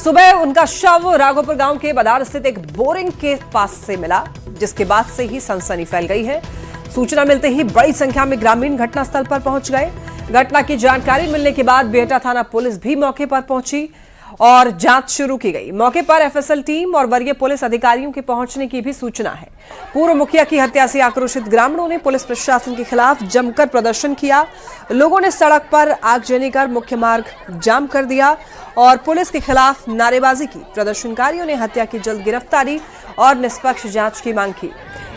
सुबह उनका शव राघोपुर गांव के बदार स्थित एक बोरिंग के पास से मिला, जिसके बाद से ही सनसनी फैल गई है। सूचना मिलते ही बड़ी संख्या में ग्रामीण घटनास्थल पर पहुंच गए। घटना की जानकारी मिलने के बाद बिहटा थाना पुलिस भी मौके पर पहुंची और जांच शुरू की गई। मौके पर एफएसएल टीम और वरीय पुलिस अधिकारियों के पहुंचने की भी सूचना है। पूर्व मुखिया की हत्या से आक्रोशित ग्रामीणों ने पुलिस प्रशासन के खिलाफ जमकर प्रदर्शन किया। लोगों ने सड़क पर आगजनी कर मुख्य मार्ग जाम कर दिया और पुलिस के खिलाफ नारेबाजी की। प्रदर्शनकारियों ने हत्या की जल्द गिरफ्तारी और निष्पक्ष जांच की मांग की।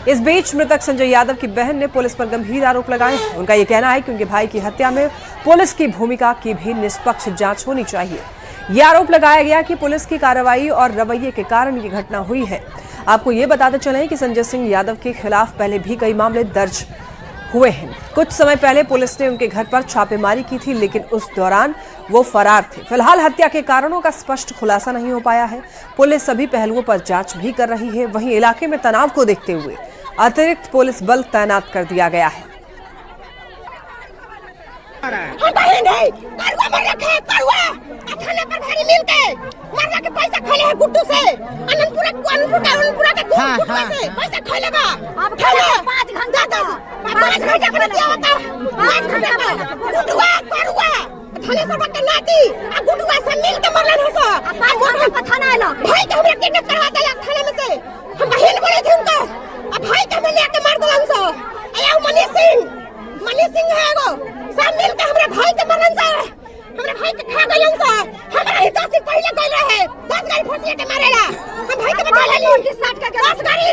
इस बीच मृतक संजय यादव की बहन ने पुलिस पर गंभीर आरोप लगाए। उनका यह कहना है कि उनके भाई की हत्या में पुलिस की भूमिका की भी निष्पक्ष जांच होनी चाहिए। यह आरोप लगाया गया कि पुलिस की कार्रवाई और रवैये के कारण ये घटना हुई है। आपको ये बताते चलें कि संजय सिंह यादव के खिलाफ पहले भी कई मामले दर्ज हुए हैं। कुछ समय पहले पुलिस ने उनके घर पर छापेमारी की थी, लेकिन उस दौरान वो फरार थे। फिलहाल हत्या के कारणों का स्पष्ट खुलासा नहीं हो पाया है। पुलिस सभी पहलुओं पर जांच भी कर रही है। वहीं इलाके में तनाव को देखते हुए अतिरिक्त पुलिस बल तैनात कर दिया गया है। थाने पर भारी मिलते मरना के पैसा खोले है गुड्डू से अनंतपुरा के पैसा खोले बा अब खोले 5 घंटा पर दिया होता 5 घंटा पर गुड्डुआ करुआ थाने से बट नाती आ गुड्डुआ से मिल के मरलन है सो 5 घंटा पर थाना आला भाई के हमरा किडनैप करवा देला थाने में से हम बहन बोले थे उनको अब भाई के में लेके मार देलन सो आया मनी सिंह है वो सब मिल के हमरा भाई के मरलन से हमरा भाई के खा गइलन सा हमरा ही 10 दिन पहले गइल रहे 10 गाड़ी फंसिए के मारेला हम भाई के बचा लेली उनकी 60 का 10 गाड़ी।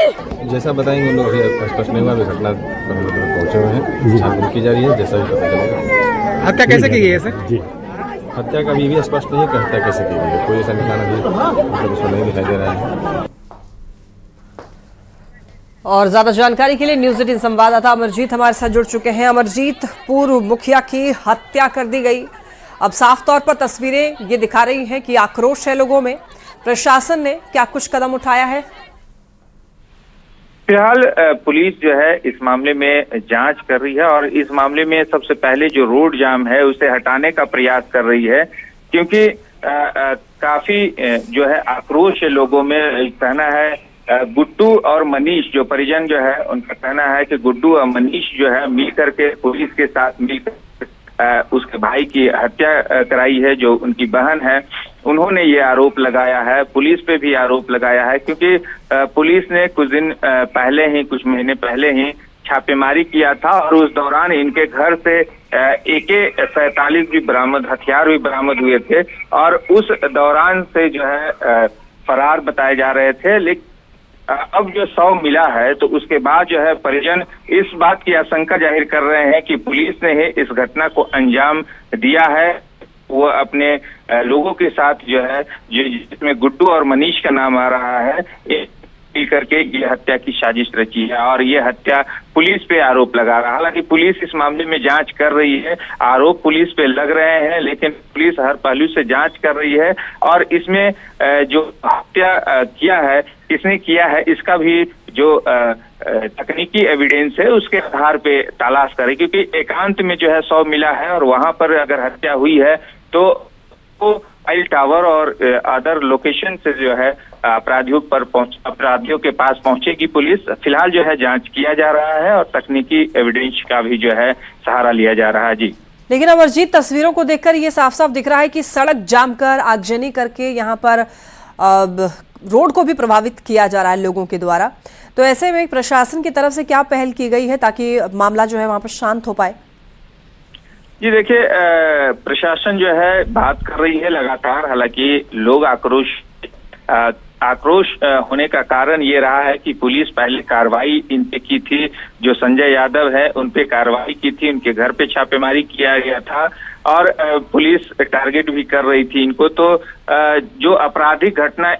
जैसा बताएंगे उन लोग अभी स्पष्ट नहीं हुआ, अभी घटना पर पहुंचे हुए हैं, छानबीन की जा रही है। जैसा भी पता चलेगा। हत्या कैसे की गई है सर? जी, हत्या का अभी भी स्पष्ट नहीं है कि हत्या कैसे की गई है। कोई ऐसा निशान अभी मतलब उसमें नहीं दिखाई दे रहा है। और ज्यादा जानकारी के लिए न्यूज 18 संवाददाता अमरजीत हमारे साथ जुड़ चुके हैं। अमरजीत, पूर्व मुखिया की हत्या कर दी गई, अब साफ तौर पर तस्वीरें ये दिखा रही हैं कि आक्रोश है लोगों में। प्रशासन ने क्या कुछ कदम उठाया है? फिलहाल पुलिस जो है इस मामले में जांच कर रही है और इस मामले में सबसे पहले जो रोड जाम है उसे हटाने का प्रयास कर रही है, क्योंकि काफी जो है आक्रोश है लोगों में। कहना है गुड्डू और मनीष जो परिजन जो है उनका कहना है कि गुड्डू और मनीष जो है मिल करके पुलिस के साथ मिलकर उसके भाई की हत्या कराई है। जो उनकी बहन है उन्होंने ये आरोप लगाया है, पुलिस पे भी आरोप लगाया है, क्योंकि पुलिस ने कुछ दिन पहले ही, कुछ महीने पहले ही छापेमारी किया था और उस दौरान इनके घर से AK-47 भी बरामद, हथियार भी बरामद हुए थे और उस दौरान से जो है फरार बताए जा रहे थे। लेकिन अब जो शव मिला है तो उसके बाद जो है परिजन इस बात की आशंका जाहिर कर रहे हैं कि पुलिस ने ही इस घटना को अंजाम दिया है। वो अपने लोगों के साथ जो है जिसमें गुड्डू और मनीष का नाम आ रहा है मिल करके ये हत्या की साजिश रची है और ये हत्या पुलिस पे आरोप लगा रहा है। हालांकि पुलिस इस मामले में जांच कर रही है, आरोप पुलिस पे लग रहे हैं, लेकिन पुलिस हर पहलू से जांच कर रही है और इसमें जो हत्या किया है, किसने किया है, इसका भी जो तकनीकी एविडेंस है उसके आधार पे तलाश करें, क्योंकि एकांत में जो है शव मिला है और वहां पर अगर हत्या हुई है तो मोबाइल टावर और अदर लोकेशन से जो है अपराधियों के पास पहुंचेगी पुलिस। फिलहाल जो है जांच किया जा रहा है और तकनीकी एविडेंस का भी जो है सहारा लिया जा रहा है। जी, लेकिन अमरजीत, तस्वीरों को देखकर ये साफ साफ दिख रहा है कि सड़क जाम कर, आगजनी करके यहाँ पर रोड को भी प्रभावित किया जा रहा है लोगों के द्वारा। तो ऐसे में प्रशासन की तरफ से क्या पहल की गई है ताकि मामला जो है वहां पर शांत हो पाए? जी देखिए, प्रशासन जो है बात कर रही है लगातार। हालांकि लोग आक्रोश होने का कारण ये रहा है कि पुलिस पहले कार्रवाई इन पे की थी, जो संजय यादव है उन पे कार्रवाई की थी, उनके घर पे छापेमारी किया गया था और पुलिस टारगेट भी कर रही थी इनको। तो जो आपराधिक घटना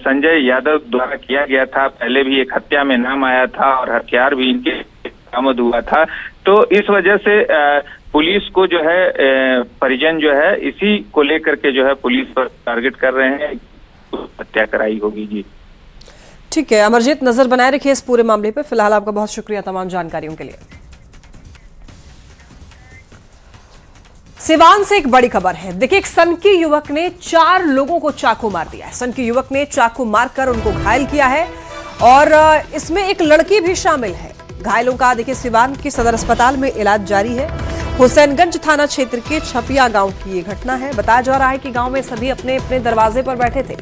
संजय यादव द्वारा किया गया था, पहले भी एक हत्या में नाम आया था और हथियार भी इनके बरामद हुआ था, तो इस वजह से पुलिस को जो है परिजन जो है इसी को लेकर के जो है पुलिस पर टारगेट कर रहे हैं, हत्या कराई होगी। जी ठीक है अमरजीत, नजर बनाए रखिए इस पूरे मामले पर। फिलहाल आपका बहुत शुक्रिया तमाम जानकारियों के लिए। सिवान से एक बड़ी खबर है। देखिए, एक सनकी युवक ने 4 लोगों को चाकू मार दिया है। सनकी युवक ने चाकू मारकर उनको घायल किया है और इसमें एक लड़की भी शामिल है। घायलों का देखिए सिवान के सदर अस्पताल में इलाज जारी है। हुसैनगंज थाना क्षेत्र के छपिया गांव की ये घटना है। बताया जा रहा है कि गांव में सभी अपने अपने दरवाजे पर बैठे थे,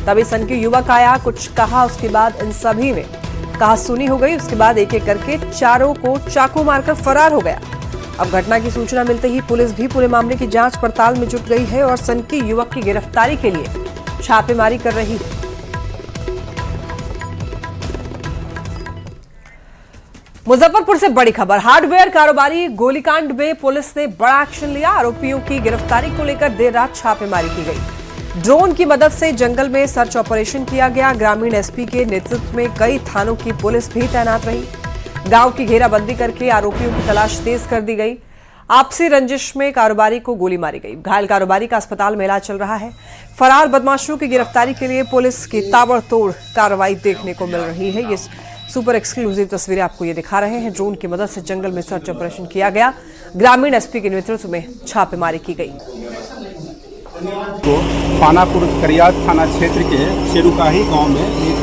तभी सनकी युवक आया, कुछ कहा, उसके बाद इन सभी में कहा सुनी हो गई। उसके बाद एक एक करके चारों को चाकू मारकर फरार हो गया। अब घटना की सूचना मिलते ही पुलिस भी पूरे मामले की जांच पड़ताल में जुट गई है और सनकी युवक की गिरफ्तारी के लिए छापेमारी कर रही है। मुजफ्फरपुर से बड़ी खबर। हार्डवेयर कारोबारी गोलीकांड में पुलिस ने बड़ा एक्शन लिया। आरोपियों की गिरफ्तारी को लेकर देर रात छापेमारी की गई। ड्रोन की मदद से जंगल में सर्च ऑपरेशन किया गया। ग्रामीण एसपी के नेतृत्व में कई थानों की पुलिस भी तैनात रही। गांव की घेराबंदी करके आरोपियों की तलाश तेज कर दी गई। आपसी रंजिश में कारोबारी को गोली मारी गई। घायल कारोबारी का अस्पताल में इलाज चल रहा है। फरार बदमाशों की गिरफ्तारी के लिए पुलिस की ताबड़तोड़ कार्रवाई देखने को मिल रही है। ये सुपर एक्सक्लूसिव तस्वीरें आपको ये दिखा रहे हैं। ड्रोन की मदद से जंगल में सर्च ऑपरेशन किया गया। ग्रामीण एसपी के नेतृत्व में छापेमारी की गई। तो पानापुर करियात थाना क्षेत्र के शेरुकाही गांव में एक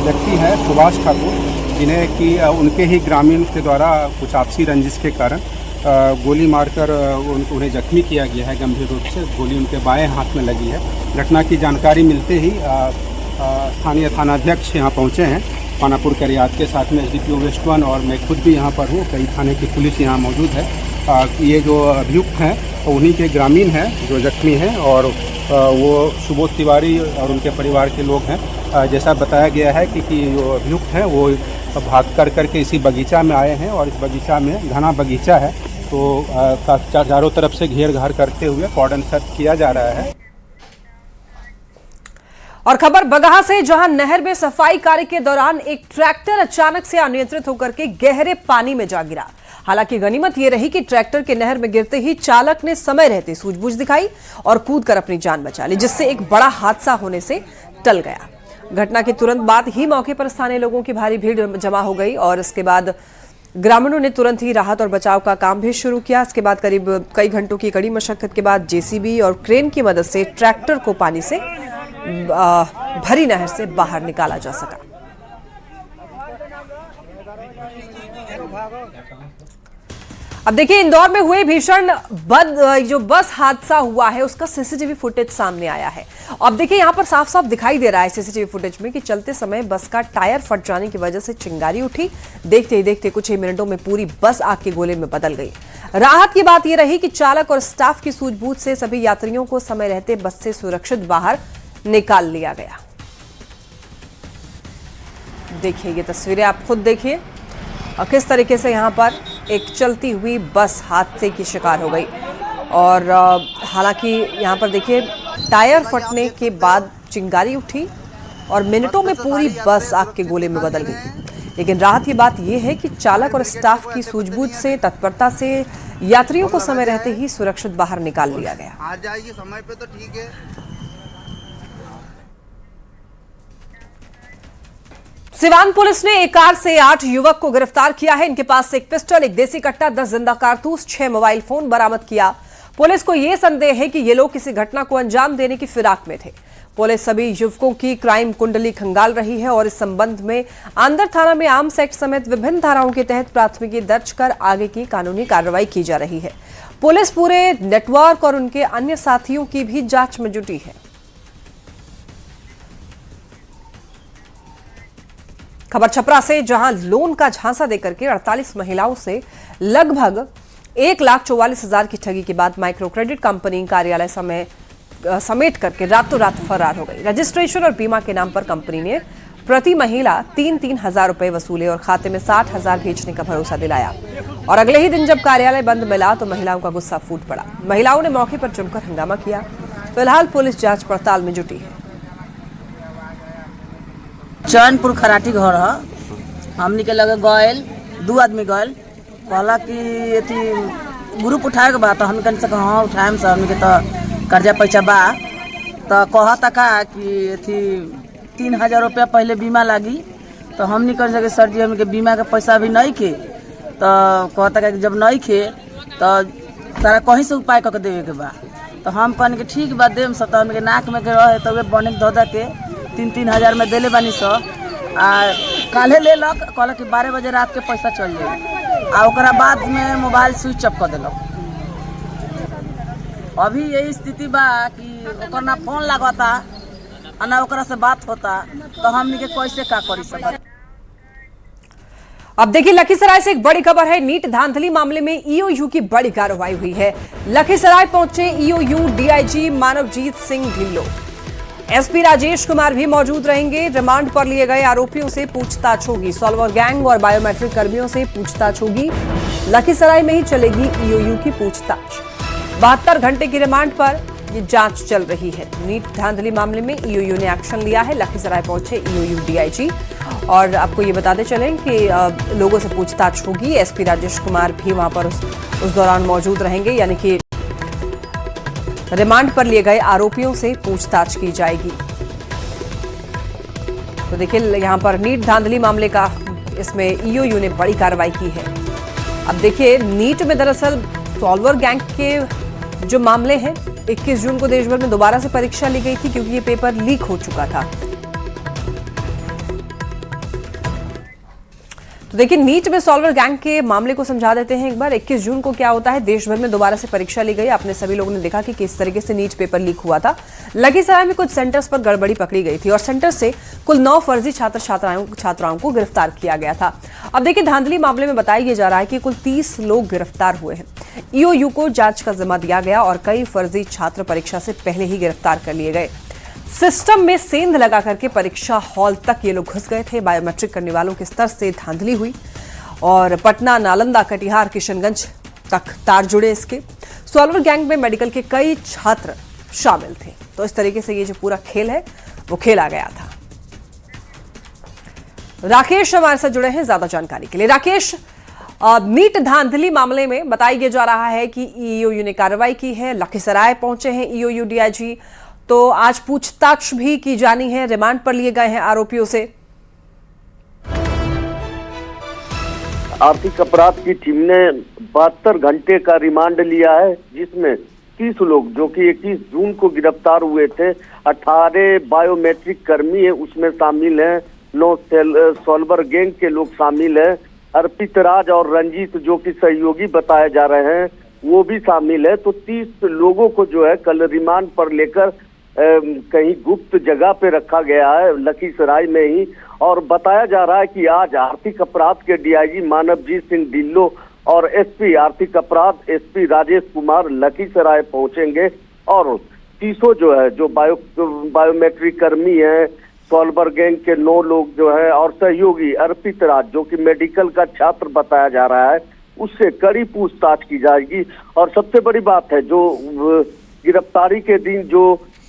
व्यक्ति है सुभाष ठाकुर, जिन्हें कि उनके ही ग्रामीण के द्वारा कुछ आपसी रंजिश के कारण गोली मारकर उन्हें जख्मी किया गया है गंभीर रूप से। गोली उनके बाएं हाथ में लगी है। घटना की जानकारी मिलते ही स्थानीय थानाध्यक्ष यहाँ पहुँचे हैं पानापुर करियात के, साथ में एसडीपीओ वेस्ट 1 और मैं खुद भी यहाँ पर हूँ। कई थाने की पुलिस यहाँ मौजूद है। ये जो अभियुक्त हैं तो उन्हीं के ग्रामीण हैं जो जख्मी हैं और वो सुबोध तिवारी और उनके परिवार के लोग हैं। जैसा बताया गया है कि जो अभियुक्त हैं वो भाग करके इसी बगीचा में आए हैं और इस बगीचा में घना बगीचा है, तो चारों तरफ से घेर घार करते हुए कॉर्डन सर्च किया जा रहा है। और खबर बगहा से, जहां नहर में सफाई कार्य के दौरान एक ट्रैक्टर अचानक से अनियंत्रित होकर के गहरे पानी में जा गिरा। हालांकि गनीमत यह रही कि ट्रैक्टर के नहर में गिरते ही चालक ने समय रहते सूझबूझ दिखाई और कूदकर अपनी जान बचा ली, जिससे एक बड़ा हादसा होने से टल गया। घटना के तुरंत बाद ही मौके पर स्थानीय लोगों की भारी भीड़ जमा हो गई और इसके बाद ग्रामीणों ने तुरंत ही राहत और बचाव का काम भी शुरू किया। इसके बाद करीब कई घंटों की कड़ी मशक्कत के बाद जेसीबी और क्रेन की मदद से ट्रैक्टर को पानी से भरी नहर से बाहर निकाला जा सका। अब देखिए, इंदौर में हुए भीषण जो बस हादसा हुआ है उसका सीसीटीवी फुटेज सामने आया है। अब देखिए, यहां पर साफ साफ दिखाई दे रहा है सीसीटीवी फुटेज में कि चलते समय बस का टायर फट जाने की वजह से चिंगारी उठी। देखते ही देखते कुछ ही मिनटों में पूरी बस आग के गोले में बदल गई। राहत की बात यह रही कि चालक और स्टाफ की सूझबूझ से सभी यात्रियों को समय रहते बस से सुरक्षित बाहर निकाल लिया गया। देखिए ये तस्वीरें आप खुद देखिए और किस तरीके से यहां पर एक चलती हुई बस हादसे की शिकार हो गई। और हालांकि यहां पर देखिए टायर फटने के बाद चिंगारी उठी और मिनटों में पूरी बस आग के गोले में बदल गई। लेकिन राहत की बात यह है कि चालक और स्टाफ की सूझबूझ से, तत्परता से यात्रियों को समय रहते ही सुरक्षित बाहर निकाल लिया गया। आ जाएगी समय पे तो ठीक है। सिवान पुलिस ने एक कार से 8 युवक को गिरफ्तार किया है। इनके पास से एक पिस्टल, एक देसी कट्टा, 10 जिंदा कारतूस, 6 मोबाइल फोन बरामद किया। पुलिस को यह संदेह है कि ये लोग किसी घटना को अंजाम देने की फिराक में थे। पुलिस सभी युवकों की क्राइम कुंडली खंगाल रही है और इस संबंध में आंदर थाना में आर्म्स एक्ट समेत विभिन्न धाराओं के तहत प्राथमिकी दर्ज कर आगे की कानूनी कार्रवाई की जा रही है। पुलिस पूरे नेटवर्क और उनके अन्य साथियों की भी जांच में जुटी है। खबर छपरा से, जहां लोन का झांसा देकर के 48 महिलाओं से लगभग 1,44,000 की ठगी के बाद माइक्रो क्रेडिट कंपनी कार्यालय समेट करके रातों रात फरार हो गई। रजिस्ट्रेशन और बीमा के नाम पर कंपनी ने प्रति महिला 3-3 हजार रुपए वसूले और खाते में 60,000 भेजने का भरोसा दिलाया। और अगले ही दिन जब कार्यालय बंद मिला तो महिलाओं का गुस्सा फूट पड़ा। महिलाओं ने मौके पर जमकर हंगामा किया। फिलहाल पुलिस जांच पड़ताल में जुटी है। चैनपुर खराटी घर है। हमनी के लगे गए 2 आदमी गए, कहला कि अथी ग्रुप उठाए के बा, तो हम कहीं से हाँ उठाएम से, हमनी के तो कर्जा पैसा बा, तो कहता का कि अथी 3,000 रुपया पहले बीमा लागी। तो हमनी कर सके सर जी हमनी के बीमा के पैसा अभी नहीं खे, तो कहता का जब नहीं खे तो तारा कहीं से उपाय करके देवे के बा। तो हम कहनी कि ठीक बा देम सब, तो हमके नाक में के रहे तबे बने धोधा के 3-3 हज़ार में देले बानी सो। आ काल्हे ले लक कहलक कि 12 बजे रात के पैसा चल जाई, आ ओकरा बाद में मोबाइल स्विच ऑफ कर देलक। अभी यही स्थिति बा कि ओकर ना फोन लागता आ ना ओकरा से बात होता, तो हमनी के कैसे का करी सकत। अब देखिए लखीसराय से एक बड़ी खबर है। नीट धांधली मामले में ईओयू की बड़ी कार्रवाई हुई है। लखीसराय पहुंचे EOU DIG Manavjit Singh Dhillon. SP Rajesh Kumar भी मौजूद रहेंगे। रिमांड पर लिए गए आरोपियों से पूछताछ होगी। सॉल्वर गैंग और बायोमेट्रिक कर्मियों से पूछताछ होगी। लखीसराय में ही चलेगी ईओयू की पूछताछ। 72 घंटे की रिमांड पर ये जांच चल रही है। नीट धांधली मामले में ईओयू ने एक्शन लिया है। लखीसराय पहुंचे ईओयू डीआईजी और आपको ये बताते चलें कि लोगों से पूछताछ होगी। एसपी राजेश कुमार भी वहां पर उस दौरान मौजूद रहेंगे, यानी कि रिमांड पर लिए गए आरोपियों से पूछताछ की जाएगी। तो देखिए यहां पर नीट धांधली मामले का इसमें ईओयू ने बड़ी कार्रवाई की है। अब देखिए नीट में दरअसल सॉल्वर गैंग के जो मामले हैं, 21 जून को देश भर में दोबारा से परीक्षा ली गई थी क्योंकि ये पेपर लीक हो चुका था। तो देखिए नीट में सॉल्वर गैंग के मामले को समझा देते हैं एक बार। 21 जून को क्या होता है, देश भर में दोबारा से परीक्षा ली गई। आपने सभी लोगों ने देखा कि किस तरीके से नीट पेपर लीक हुआ था। लखीसराय में कुछ सेंटर्स पर गड़बड़ी पकड़ी गई थी और सेंटर से कुल 9 फर्जी छात्राओं को गिरफ्तार किया गया था। अब देखिए धांधली मामले में बताया यह जा रहा है कि कुल 30 लोग गिरफ्तार हुए हैं। ईओयू को जांच का जिम्मा दिया गया और कई फर्जी छात्र परीक्षा से पहले ही गिरफ्तार कर लिए गए। सिस्टम में सेंध लगा करके परीक्षा हॉल तक ये लोग घुस गए थे। बायोमेट्रिक करने वालों के स्तर से धांधली हुई और पटना, नालंदा, कटिहार, किशनगंज तक तार जुड़े इसके। सॉल्वर गैंग में मेडिकल के कई छात्र शामिल थे। तो इस तरीके से ये जो पूरा खेल है वो खेला गया था। राकेश हमारे साथ जुड़े हैं ज्यादा जानकारी के लिए। राकेश, नीट धांधली मामले में बताया जा रहा है कि ईओयू ने कार्रवाई की है। लखीसराय पहुंचे हैं ईओयू डीआईजी, तो आज पूछताछ भी की जानी है। रिमांड पर लिए गए हैं आरोपियों से। आर्थिक अपराध की टीम ने 72 घंटे का रिमांड लिया है, जिसमें 30 लोग जो कि 21 जून को गिरफ्तार हुए थे, 18 बायोमेट्रिक कर्मी है उसमें शामिल हैं, 9 सॉल्वर गैंग के लोग शामिल हैं, अर्पित राज और रंजीत जो कि सहयोगी बताए जा रहे हैं वो भी शामिल है। तो 30 लोगों को जो है कल रिमांड पर लेकर कहीं गुप्त जगह पे रखा गया है लखीसराय में ही। और बताया जा रहा है कि आज आर्थिक अपराध के डीआईजी मानवजीत सिंह ढिल्लों और एसपी आर्थिक अपराध एसपी राजेश कुमार लखीसराय पहुंचेंगे और 30 जो है जो बायोमेट्रिक कर्मी हैं, सॉल्वर गैंग के 9 लोग जो है और सहयोगी अर्पित राज जो कि मेडिकल का छात्र बताया जा रहा है, उससे कड़ी पूछताछ की जाएगी। और सबसे बड़ी बात है जो गिरफ्तारी के दिन जो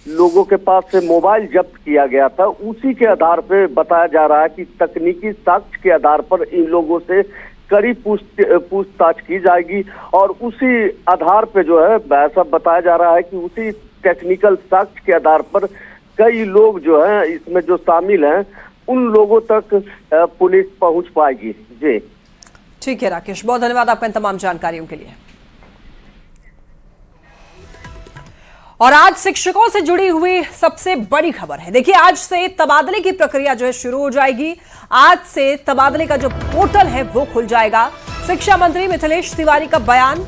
लोगों के पास से मोबाइल जब्त किया गया था, उसी के आधार पे बताया जा रहा है कि तकनीकी साक्ष्य के आधार पर इन लोगों से कड़ी पूछताछ की जाएगी। और उसी आधार पे जो है ऐसा बताया जा रहा है कि उसी टेक्निकल साक्ष्य के आधार पर कई लोग जो हैं इसमें जो शामिल हैं उन लोगों तक पुलिस पहुंच पाएगी। जी ठीक है राकेश, बहुत धन्यवाद आपका इन तमाम जानकारियों के लिए। और आज शिक्षकों से जुड़ी हुई सबसे बड़ी खबर है। देखिए आज से तबादले की प्रक्रिया जो है शुरू हो जाएगी। आज से तबादले का जो पोर्टल है वो खुल जाएगा। शिक्षा मंत्री मिथिलेश तिवारी का बयान,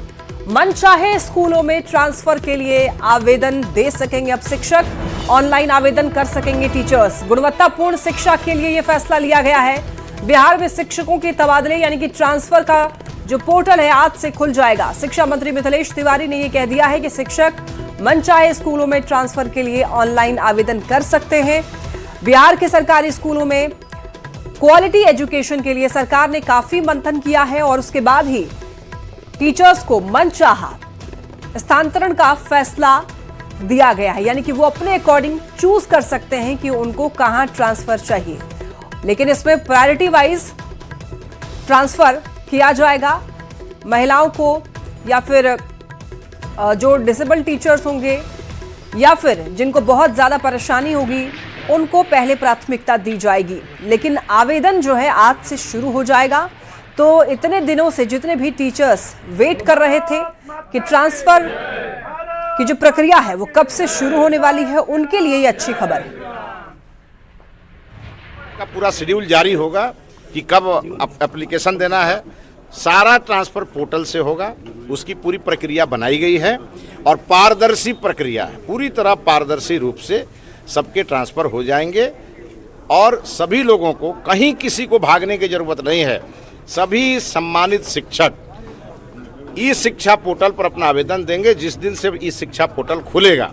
मनचाहे स्कूलों में ट्रांसफर के लिए आवेदन दे सकेंगे अब शिक्षक, ऑनलाइन आवेदन कर सकेंगे टीचर्स। गुणवत्तापूर्ण शिक्षा के लिए यह फैसला लिया गया है। बिहार में शिक्षकों के तबादले यानी कि ट्रांसफर का जो पोर्टल है आज से खुल जाएगा। शिक्षा मंत्री मिथिलेश तिवारी ने यह कह दिया है कि शिक्षक मनचाहे स्कूलों में ट्रांसफर के लिए ऑनलाइन आवेदन कर सकते हैं। बिहार के सरकारी स्कूलों में क्वालिटी एजुकेशन के लिए सरकार ने काफी मंथन किया है और उसके बाद ही टीचर्स को मनचाहा स्थानांतरण का फैसला दिया गया है, यानी कि वो अपने अकॉर्डिंग चूज कर सकते हैं कि उनको कहां ट्रांसफर चाहिए। लेकिन इसमें प्रायोरिटी वाइज ट्रांसफर किया जाएगा। महिलाओं को या फिर जो डिसेबल टीचर्स होंगे या फिर जिनको बहुत ज्यादा परेशानी होगी उनको पहले प्राथमिकता दी जाएगी। लेकिन आवेदन जो है आज से शुरू हो जाएगा। तो इतने दिनों से जितने भी टीचर्स वेट कर रहे थे कि ट्रांसफर की जो प्रक्रिया है वो कब से शुरू होने वाली है, उनके लिए ये अच्छी खबर है। का पूरा शेड्यूल जारी होगा कि कब एप्लीकेशन देना है, सारा ट्रांसफर पोर्टल से होगा, उसकी पूरी प्रक्रिया बनाई गई है और पारदर्शी प्रक्रिया है, पूरी तरह पारदर्शी रूप से सबके ट्रांसफर हो जाएंगे और सभी लोगों को कहीं किसी को भागने की जरूरत नहीं है। सभी सम्मानित शिक्षक ई शिक्षा पोर्टल पर अपना आवेदन देंगे। जिस दिन से ई शिक्षा पोर्टल खुलेगा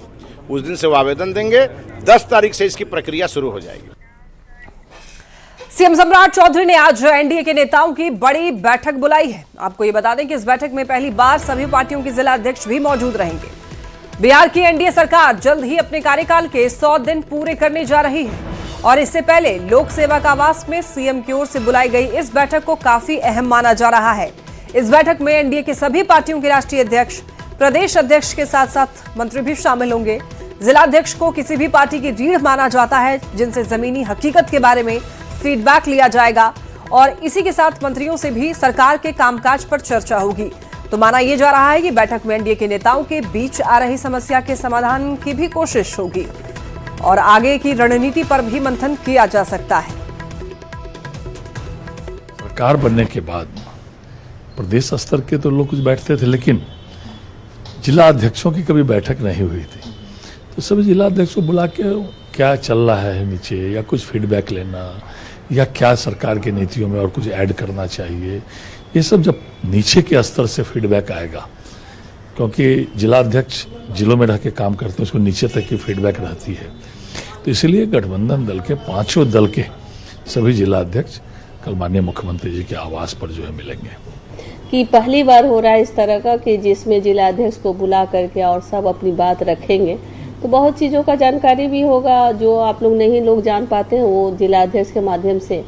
उस दिन से वो आवेदन देंगे। 10 तारीख से इसकी प्रक्रिया शुरू हो जाएगी। सीएम सम्राट चौधरी ने आज एनडीए के नेताओं की बड़ी बैठक बुलाई है। आपको ये बता दें कि इस बैठक में पहली बार सभी पार्टियों के जिला अध्यक्ष भी मौजूद रहेंगे। बिहार की एनडीए सरकार जल्द ही अपने कार्यकाल के 100 दिन पूरे करने जा रही है और इससे पहले लोक सेवक आवास में सीएम की ओर से बुलाई गई इस बैठक को काफी अहम माना जा रहा है। इस बैठक में एनडीए के सभी पार्टियों के राष्ट्रीय अध्यक्ष, प्रदेश अध्यक्ष के साथ साथ मंत्री भी शामिल होंगे। जिला अध्यक्ष को किसी भी पार्टी की रीढ़ माना जाता है, जिनसे जमीनी हकीकत के बारे में फीडबैक लिया जाएगा और इसी के साथ मंत्रियों से भी सरकार के कामकाज पर चर्चा होगी। तो माना यह जा रहा है कि बैठक में एनडीए के नेताओं के बीच आ रही समस्या के समाधान की भी कोशिश होगी और आगे की रणनीति पर भी मंथन किया जा सकता है। सरकार बनने के बाद प्रदेश स्तर के तो लोग कुछ बैठते थे, लेकिन जिला अध्यक्षों की कभी बैठक नहीं हुई थी। तो सभी जिला अध्यक्षों को बुला के क्या चल रहा है नीचे, या कुछ फीडबैक लेना, या क्या सरकार की नीतियों में और कुछ ऐड करना चाहिए, ये सब जब नीचे के स्तर से फीडबैक आएगा, क्योंकि जिला अध्यक्ष जिलों में रह के काम करते हैं, उसको नीचे तक की फीडबैक रहती है। तो इसलिए गठबंधन दल के 5 दल के सभी जिला अध्यक्ष कल माननीय मुख्यमंत्री जी के आवास पर जो है मिलेंगे। कि पहली बार हो रहा है इस तरह का कि जिसमें जिला अध्यक्ष को बुला करके और सब अपनी बात रखेंगे, तो बहुत चीज़ों का जानकारी भी होगा जो आप लोग नहीं लोग जान पाते हैं, वो जिला अध्यक्ष के माध्यम से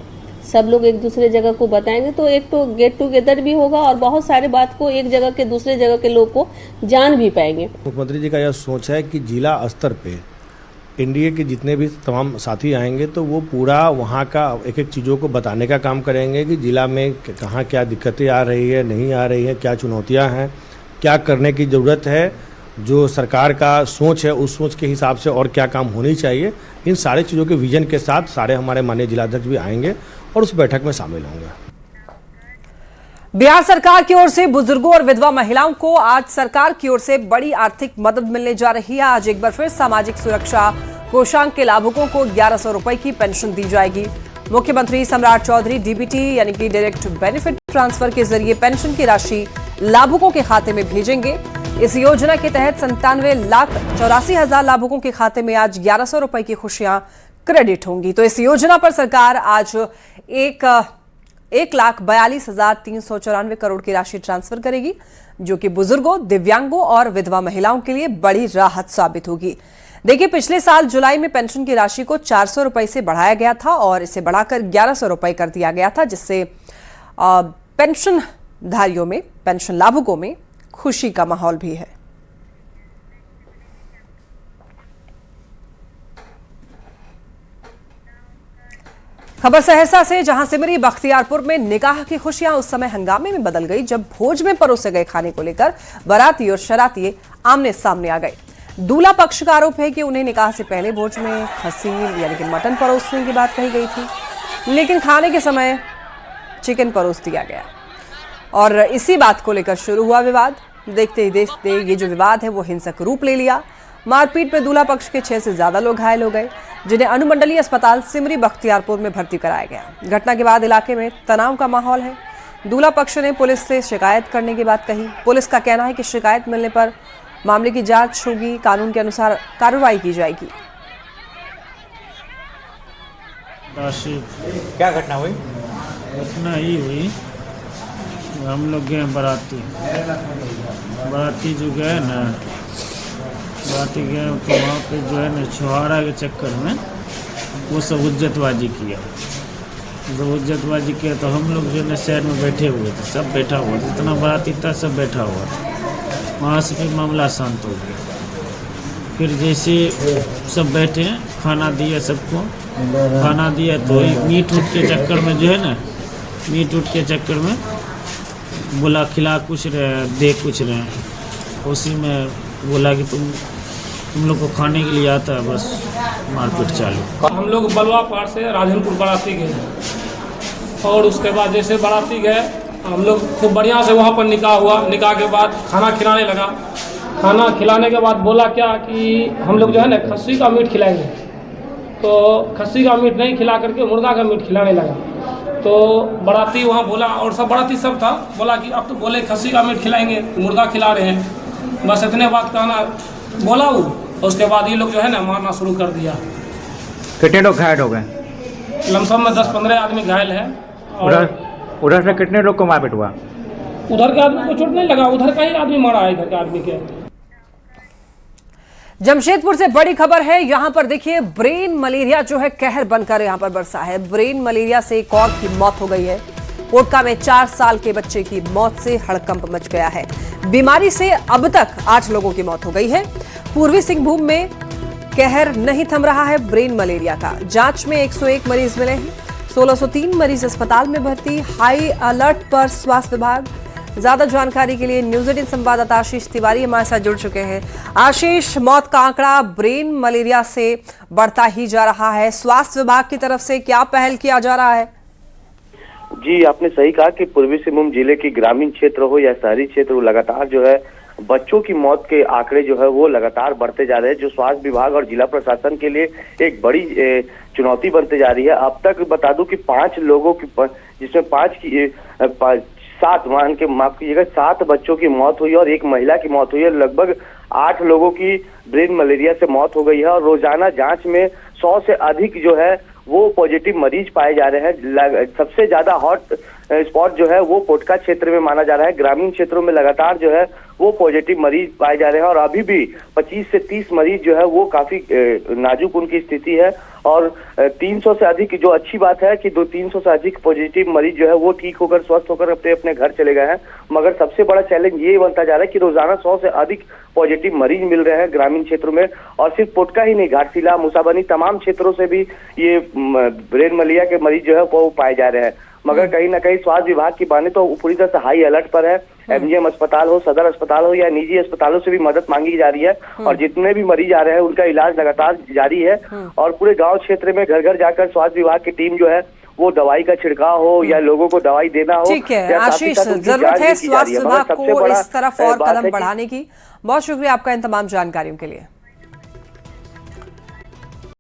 सब लोग एक दूसरे जगह को बताएंगे। तो एक तो गेट टुगेदर भी होगा और बहुत सारे बात को एक जगह के दूसरे जगह के लोग को जान भी पाएंगे। मुख्यमंत्री जी का यह सोच है कि जिला स्तर पे एनडीए के जितने भी तमाम साथी आएंगे तो वो पूरा वहाँ का एक एक चीज़ों को बताने का काम करेंगे कि जिला में कहाँ क्या दिक्कतें आ रही है, नहीं आ रही है, क्या चुनौतियाँ हैं, क्या करने की ज़रूरत है, जो सरकार का सोच है उस सोच के हिसाब से और क्या काम होनी चाहिए। इन सारे चीज़ों के विजन के साथ सारे हमारे माननीय जिलाध्यक्ष भी आएंगे और उस बैठक में शामिल होंगे। बिहार सरकार की ओर से बुजुर्गों और विधवा महिलाओं को आज सरकार की ओर से बड़ी आर्थिक मदद मिलने जा रही है। आज एक बार फिर सामाजिक सुरक्षा कोषांग के लाभुकों को 1100 रुपए की पेंशन दी जाएगी। मुख्यमंत्री सम्राट चौधरी डीबीटी यानी कि डायरेक्ट बेनिफिट ट्रांसफर के जरिए पेंशन की राशि लाभुकों के खाते में भेजेंगे। इस योजना के तहत 97,84,000 लाभुकों के खाते में आज 1100 रुपए की खुशियां क्रेडिट होंगी। तो इस योजना पर सरकार आज 1,42,394 करोड़ की राशि ट्रांसफर करेगी, जो कि बुजुर्गों, दिव्यांगों और विधवा महिलाओं के लिए बड़ी राहत साबित होगी। देखिए, पिछले साल जुलाई में पेंशन की राशि को 400 रुपए से बढ़ाया गया था और इसे बढ़ाकर 1100 रुपए कर दिया गया था, जिससे पेंशनधारियों में, पेंशन लाभुकों में खुशी का माहौल भी है। खबर सहरसा से, जहां सिमरी बख्तियारपुर में निकाह की खुशियां उस समय हंगामे में बदल गई जब भोज में परोसे गए खाने को लेकर बाराती और शराती आमने सामने आ गए। दूल्हा पक्ष का आरोप है कि उन्हें निकाह से पहले भोज में खसी यानी कि मटन परोसने की बात कही गई थी, लेकिन खाने के समय चिकन परोस दिया गया और इसी बात को लेकर शुरू हुआ विवाद। देखते ही देखते ये जो विवाद है वो हिंसक रूप ले लिया। मारपीट में दूल्हा पक्ष के 6 से ज्यादा लोग घायल हो गए, जिन्हें अनुमंडलीय अस्पताल सिमरी बख्तियारपुर में भर्ती कराया गया। घटना के बाद इलाके में तनाव का माहौल है। दूल्हा पक्ष ने पुलिस से शिकायत करने की बात कही। पुलिस का कहना है कि शिकायत मिलने पर मामले की जांच होगी, कानून के अनुसार कार्रवाई की जाएगी। क्या घटना हुई? घटना ही हुई, हम लोग गए बाराती जो गए ना, बाराती गए तो वहाँ पे जो है ना छुहारा के चक्कर में वो सब इज्जतबाजी किया। जब इज्जतबाजी किया तो हम लोग जो है ना शहर में बैठे हुए थे, सब बैठा हुआ था, जितना बाराती था सब बैठा हुआ था। वहाँ से फिर मामला शांत हो गया। फिर जैसे सब बैठे, खाना दिया सबको, खाना दिया तो मीट उठ के चक्कर में जो है ना, मीट उठ के चक्कर में बोला खिला कुछ रहे दे कुछ रहे, उसी में बोला कि तुम लोग को खाने के लिए आता है, बस मारपीट चालू। हम लोग बलवा पार से राजनपुर बाराती गए और उसके बाद जैसे बाराती गए हम लोग खूब बढ़िया से वहाँ पर निकाह हुआ। निकाह के बाद खाना खिलाने लगा। खाना खिलाने के बाद बोला क्या कि हम लोग जो है ना खस्सी का मीट खिलाएंगे, तो खस्सी का मीट नहीं खिला करके मुर्गा का मीट खिलाने लगा। तो बाराती वहाँ बोला और सब बाराती सब था, बोला कि अब तो बोले खस्सी का मीट खिलाएंगे, मुर्गा खिला रहे हैं, बस इतने बात कहना बोला वो। उसके बाद ये लोग जो है ना मारना शुरू कर दिया। कितने लोग घायल हो गए? लमसम में 10-15 आदमी घायल है। उधर से कितने लोग को मारपीट हुआ? उधर के आदमी को चोट नहीं लगा, उधर का ही आदमी मारा है इधर के आदमी के। जमशेदपुर से बड़ी खबर है। यहां पर देखिए ब्रेन मलेरिया जो है कहर बनकर यहां पर बरसा है। ब्रेन मलेरिया से एक और की मौत हो गई है। कोटका में 4 साल के बच्चे की मौत से हड़कंप मच गया है। बीमारी से अब तक 8 लोगों की मौत हो गई है। पूर्वी सिंहभूम में कहर नहीं थम रहा है ब्रेन मलेरिया का। जांच में 101 मरीज मिले हैं। 1603 मरीज अस्पताल में भर्ती। हाई अलर्ट पर स्वास्थ्य विभाग। ज्यादा जानकारी के लिए न्यूज 18 संवाददाता आशीष तिवारी हमारे साथ जुड़ चुके हैं। आशीष, मौत का आंकड़ा ब्रेन मलेरिया से बढ़ता ही जा रहा है। स्वास्थ्य विभाग की तरफ से क्या पहल किया जा रहा है? जी, आपने सही कहा कि पूर्वी सिंहभूम जिले की ग्रामीण क्षेत्र हो या शहरी क्षेत्र हो, लगातार जो है बच्चों की मौत के आंकड़े जो है वो लगातार बढ़ते जा रहे हैं, जो स्वास्थ्य विभाग और जिला प्रशासन के लिए एक बड़ी चुनौती बनते जा रही है। अब तक बता दूं कि 5 लोगों की, जिसमें 7 बच्चों की मौत हुई और 1 महिला की मौत हुई है। लगभग 8 लोगों की ब्रेन मलेरिया से मौत हो गई है और रोजाना जांच में 100 से अधिक जो है वो पॉजिटिव मरीज पाए जा रहे हैं। सबसे ज्यादा हॉट स्पॉट जो है वो कोटका क्षेत्र में माना जा रहा है। ग्रामीण क्षेत्रों में लगातार जो है वो पॉजिटिव मरीज पाए जा रहे हैं और अभी भी 25 से 30 मरीज जो है वो काफी नाजुक उनकी स्थिति है और 300 से अधिक, जो अच्छी बात है कि 300 से अधिक पॉजिटिव मरीज जो है वो ठीक होकर स्वस्थ होकर अपने अपने घर चले गए हैं। मगर सबसे बड़ा चैलेंज ये बनता जा रहा है कि रोजाना 100 से अधिक पॉजिटिव मरीज मिल रहे हैं ग्रामीण क्षेत्रों में और सिर्फ कोटका ही नहीं, घाटशिला, मुसाबनी तमाम क्षेत्रों से भी ये ब्रेन मलेरिया के मरीज जो है वो पाए जा रहे हैं। मगर कहीं ना कहीं स्वास्थ्य विभाग की माने तो पूरी तरह से हाई अलर्ट पर है। एमजीएम अस्पताल हो, सदर अस्पताल हो या निजी अस्पतालों से भी मदद मांगी जा रही है और जितने भी मरीज आ रहे हैं उनका इलाज लगातार जारी है और पूरे गांव क्षेत्र में घर घर जाकर स्वास्थ्य विभाग की टीम जो है वो दवाई का छिड़काव हो या लोगों को दवाई देना हो। ठीक है आशीष, जरूरत है स्वास्थ्य विभाग को इस तरफ और कदम बढ़ाने की। बहुत शुक्रिया आपका इन तमाम जानकारियों के लिए।